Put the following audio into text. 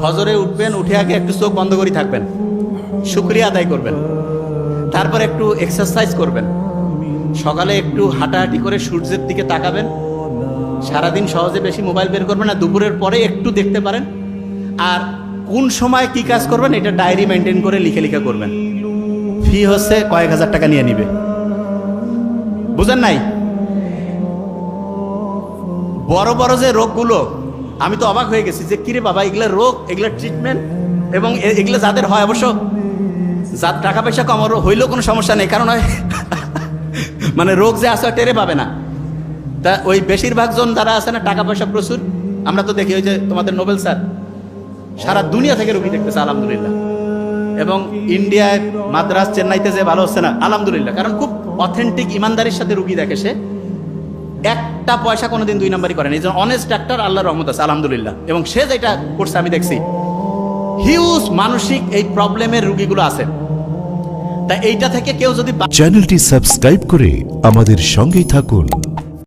ফজরে উঠবেন, উঠে আগে একটু চোখ বন্ধ করে থাকবেন, শুকরিয়া আদায় করবেন, তারপর একটু এক্সারসাইজ করবেন, সকালে একটু হাঁটাহাঁটি করে সূর্যের দিকে তাকাবেন, সারাদিন সহজে বেশি মোবাইল বের করবেন না, দুপুরের পরে একটু দেখতে পারেন, আর কোন সময় কি কাজ করবেন এটা ডায়েরি মেনটেন করে লিখে লিখে করবেন। ফি হচ্ছে কয়েক হাজার টাকা নিয়ে নিবে, বুঝেন নাই? বড় বড় যে রোগগুলো, আমি তো অবাক হয়ে গেছি যে কিরে বাবা, এগুলা রোগ, এগুলা ট্রিটমেন্ট, এবং এগুলো যাদের হয়, অবশ্য যার টাকা পয়সা কম হইলেও কোনো সমস্যা নেই, কারণ মানে রোগ যে আছে টেরে পাবে না। তা ওই বেশিরভাগ জন যারা আছে না, টাকা পয়সা প্রচুর, আমরা তো দেখি ওই যে তোমাদের নোবেল স্যার সারা দুনিয়া থেকে রুগী দেখতেছে আলহামদুলিল্লাহ, এবং ইন্ডিয়ায় মাদ্রাস চেন্নাইতে যে ভালো হচ্ছে না আলহামদুলিল্লাহ, কারণ খুব অথেন্টিক ইমানদারির সাথে রুগী দেখে, সে একটা পয়সা কোনোদিন দুই নাম্বারই করেন, এই জন্য অনেস্ট ডাক্তার, আল্লাহর রহমত আছে আলহামদুলিল্লাহ। এবং সে যেটা করছে আমি দেখছি, হিউজ মানসিক এই প্রবলেমের রুগীগুলো আছে। তা এইটা থেকে কেউ যদি চ্যানেলটি সাবস্ক্রাইব করে আমাদের সঙ্গেই থাকুন।